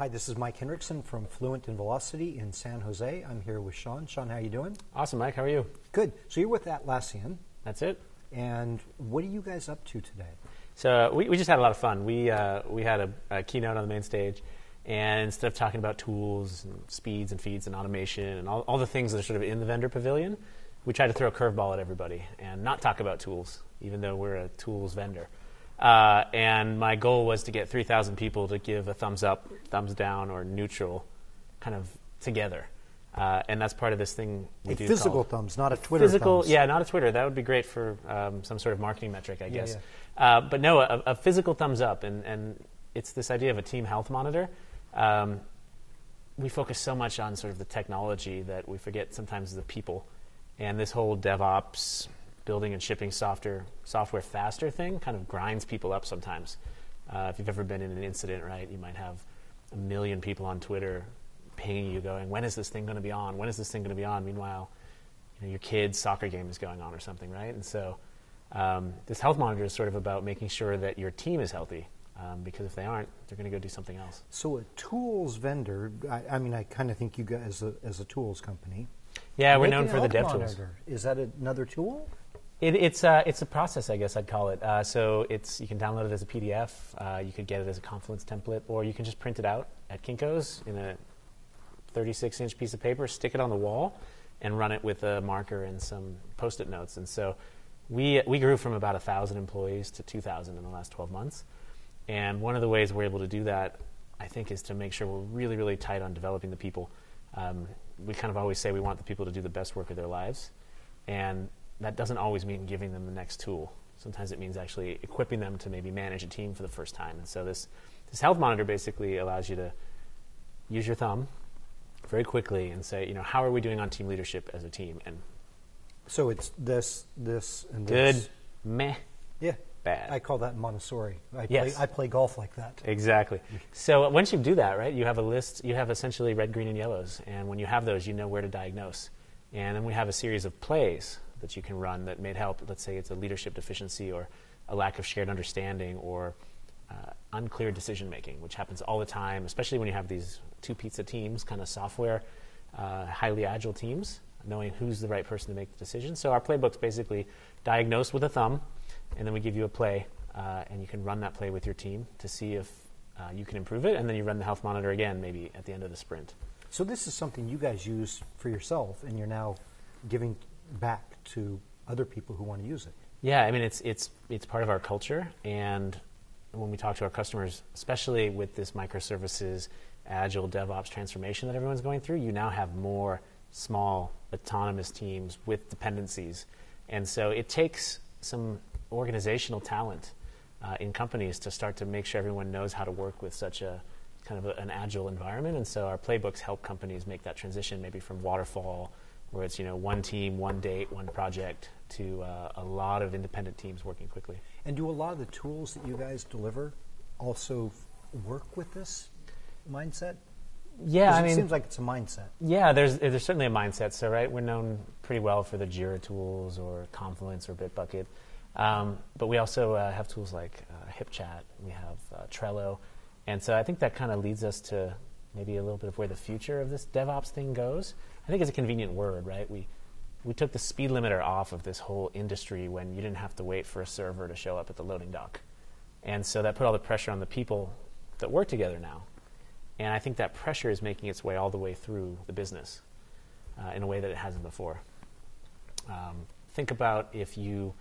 Hi, this is Mike Hendrickson from Fluent and Velocity in San Jose. I'm here with Sean. Sean, how are you doing? Awesome, Mike. How are you? Good. So you're with Atlassian. That's it. And what are you guys up to today? So we just had a lot of fun. We had a keynote on the main stage, and instead of talking about tools and speeds and feeds and automation and all the things that are sort of in the vendor pavilion, we tried to throw a curveball at everybody and not talk about tools, even though we're a tools vendor. And my goal was to get 3,000 people to give a thumbs up, thumbs down, or neutral kind of together. And that's part of this thing we do. Physical thumbs, not a Twitter thumbs. Yeah, not a Twitter. That would be great for some sort of marketing metric, I guess. Yeah. But no, a physical thumbs up. And it's this idea of a team health monitor. We focus so much on sort of the technology that we forget sometimes the people. And this whole DevOps, building and shipping software faster thing kind of grinds people up sometimes. If you've ever been in an incident, right, you might have 1 million people on Twitter pinging you going, when is this thing going to be on? When is this thing going to be on? Meanwhile, your kid's soccer game is going on or something, right? And so this health monitor is sort of about making sure that your team is healthy, because if they aren't, they're going to go do something else. So a tools vendor, I kind of think you guys as a tools company. Yeah, we're known for the dev tools. Is that another tool? It's a process, I guess I'd call it. So you can download it as a PDF. You could get it as a Confluence template, or you can just print it out at Kinko's in a 36-inch piece of paper, stick it on the wall, and run it with a marker and some Post-it notes. And so we grew from about 1,000 employees to 2,000 in the last 12 months. And one of the ways we're able to do that, I think, is to make sure we're really, really tight on developing the people. We kind of always say we want the people to do the best work of their lives. And that doesn't always mean giving them the next tool. Sometimes it means actually equipping them to maybe manage a team for the first time. And so this health monitor basically allows you to use your thumb very quickly and say, how are we doing on team leadership as a team? And so it's this, and good, this. meh, yeah, bad. I call that Montessori. Yes. I play golf like that. Exactly. So once you do that, right, you have a list. You have essentially red, green, and yellows. And when you have those, you know where to diagnose. And then we have a series of plays that you can run that may help. Let's say it's a leadership deficiency or a lack of shared understanding or unclear decision making, which happens all the time, especially when you have these two pizza teams, kind of software, highly agile teams, knowing who's the right person to make the decision. So our playbooks basically diagnose with a thumb, and then we give you a play, and you can run that play with your team to see if you can improve it, and then you run the health monitor again maybe at the end of the sprint. So this is something you guys use for yourself, and you're now giving back to other people who want to use it. Yeah, I mean, it's part of our culture, and when we talk to our customers, especially with this microservices, agile DevOps transformation that everyone's going through, you now have more small autonomous teams with dependencies. And so it takes some organizational talent in companies to start to make sure everyone knows how to work with such a kind of an agile environment. And so our playbooks help companies make that transition maybe from waterfall, where it's one team, one date, one project, to a lot of independent teams working quickly. And do a lot of the tools that you guys deliver also work with this mindset? Yeah, it seems like it's a mindset. Yeah, there's certainly a mindset. So, right, we're known pretty well for the Jira tools or Confluence or Bitbucket, but we also have tools like HipChat. We have Trello, and so I think that kind of leads us to maybe a little bit of where the future of this DevOps thing goes. I think it's a convenient word, right? We took the speed limiter off of this whole industry when you didn't have to wait for a server to show up at the loading dock. And so that put all the pressure on the people that work together now. And I think that pressure is making its way all the way through the business in a way that it hasn't before. Think about if you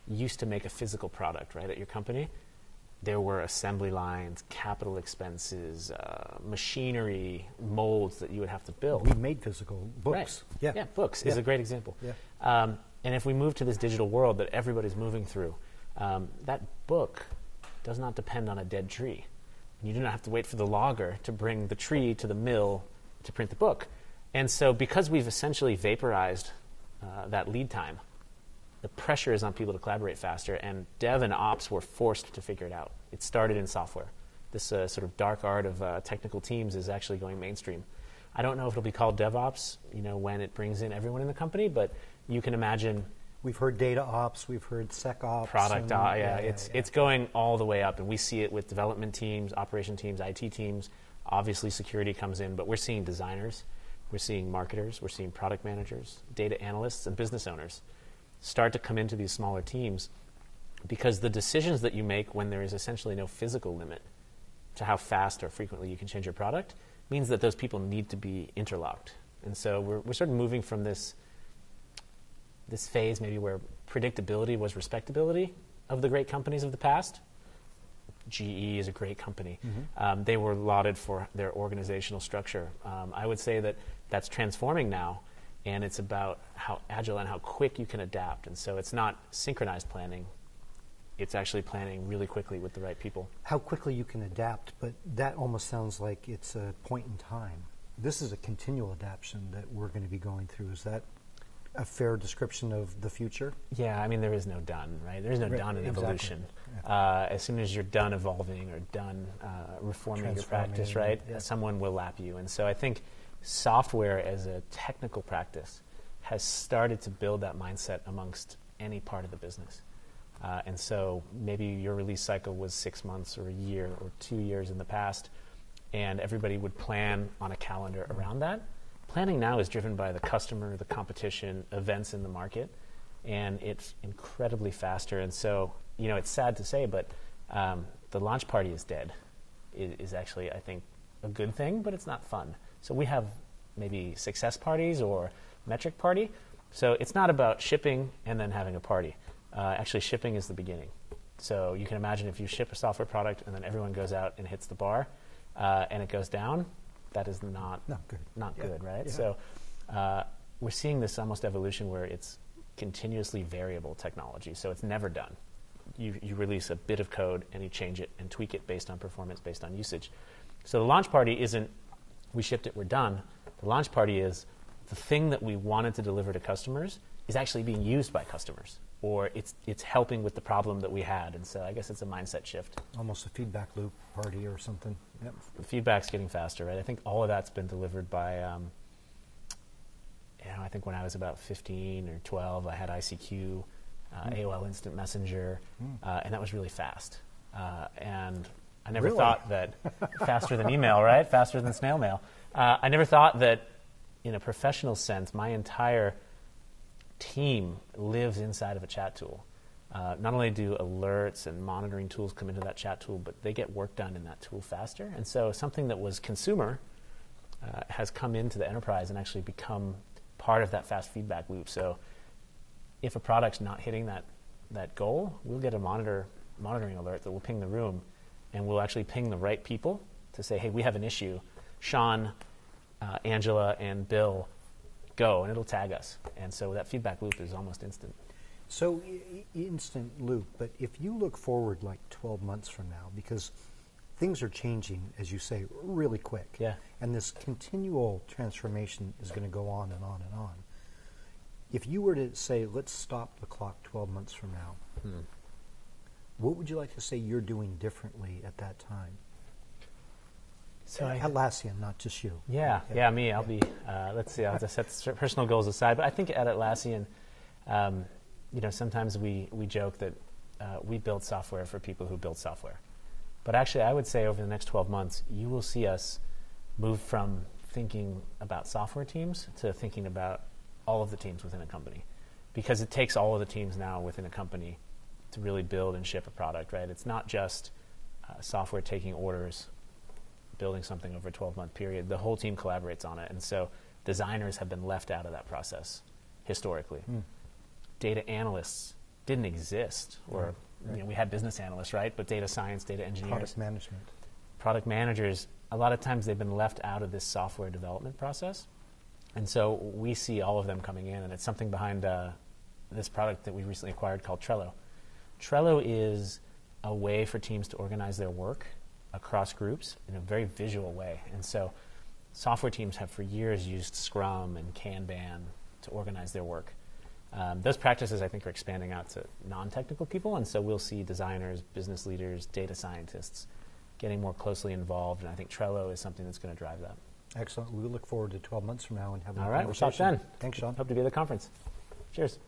used to make a physical product, right, at your company. There were assembly lines, capital expenses, machinery, molds that you would have to build. We made physical books. Right. Yeah, books is a great example. Yeah. And if we move to this digital world that everybody's moving through, that book does not depend on a dead tree. You do not have to wait for the logger to bring the tree to the mill to print the book. And so because we've essentially vaporized that lead time, the pressure is on people to collaborate faster, and dev and ops were forced to figure it out. It started in software. This sort of dark art of technical teams is actually going mainstream. I don't know if it'll be called DevOps, when it brings in everyone in the company, but you can imagine. We've heard data ops, we've heard SecOps. Product, it's going all the way up, and we see it with development teams, operation teams, IT teams. Obviously, security comes in, but we're seeing designers, we're seeing marketers, we're seeing product managers, data analysts, and business owners start to come into these smaller teams, because the decisions that you make when there is essentially no physical limit to how fast or frequently you can change your product means that those people need to be interlocked. And so we're sort of moving from this phase maybe where predictability was respectability of the great companies of the past. GE is a great company. They were lauded for their organizational structure. I would say that that's transforming now, and it's about how agile and how quick you can adapt. And so it's not synchronized planning. It's actually planning really quickly with the right people. How quickly you can adapt, but that almost sounds like it's a point in time. This is a continual adaptation that we're going to be going through. Is that a fair description of the future? Yeah, I mean, there is no done, right? There's no done in evolution. Yeah. As soon as you're done evolving or done reforming your practice, right, someone will lap you. And so I think software as a technical practice has started to build that mindset amongst any part of the business. And so maybe your release cycle was 6 months or a year or 2 years in the past, and everybody would plan on a calendar around that. Planning now is driven by the customer, the competition, events in the market, and it's incredibly faster. And so, you know, it's sad to say, but the launch party is dead. It is actually, I think, a good thing, but it's not fun. So we have maybe success parties or metric party. So it's not about shipping and then having a party. Actually, shipping is the beginning. So you can imagine if you ship a software product and then everyone goes out and hits the bar and it goes down, that is not good, right? Yeah. So we're seeing this almost evolution where it's continuously variable technology. So it's never done. You release a bit of code and you change it and tweak it based on performance, based on usage. So the launch party isn't, we shipped it, we're done. The launch party is the thing that we wanted to deliver to customers is actually being used by customers, or it's helping with the problem that we had. And so I guess it's a mindset shift. Almost a feedback loop party or something. Yep. The feedback's getting faster, right? I think all of that's been delivered by, I think when I was about 15 or 12, I had ICQ, AOL Instant Messenger, and that was really fast. And I never thought that faster than email, right? Faster than snail mail. I never thought that in a professional sense, my entire team lives inside of a chat tool. Not only do alerts and monitoring tools come into that chat tool, but they get work done in that tool faster. And so something that was consumer has come into the enterprise and actually become part of that fast feedback loop. So if a product's not hitting that goal, we'll get a monitoring alert that will ping the room, and we'll actually ping the right people to say, hey, we have an issue. Sean, Angela, and Bill, go, and it'll tag us. And so that feedback loop is almost instant. So instant loop, but if you look forward like 12 months from now, because things are changing, as you say, really quick. Yeah. And this continual transformation is going to go on and on and on. If you were to say, let's stop the clock 12 months from now, what would you like to say you're doing differently at that time? So Atlassian, not just you. Yeah, me. I'll be, let's see, I'll just set personal goals aside. But I think at Atlassian, sometimes we joke that we build software for people who build software. But actually, I would say over the next 12 months, you will see us move from thinking about software teams to thinking about all of the teams within a company. Because it takes all of the teams now within a company to really build and ship a product, right? It's not just software taking orders, building something over a 12-month period. The whole team collaborates on it. And so designers have been left out of that process historically. Data analysts didn't exist, or we had business analysts, right? But data science, data engineers. Product management. Product managers, a lot of times they've been left out of this software development process. And so we see all of them coming in, and it's something behind this product that we recently acquired called Trello. Trello is a way for teams to organize their work across groups in a very visual way. And so software teams have for years used Scrum and Kanban to organize their work. Those practices, I think, are expanding out to non-technical people, and so we'll see designers, business leaders, data scientists getting more closely involved, and I think Trello is something that's going to drive that. Excellent. We look forward to 12 months from now and having a conversation. All right, we'll talk then. Thanks, Sean. Hope to be at the conference. Cheers.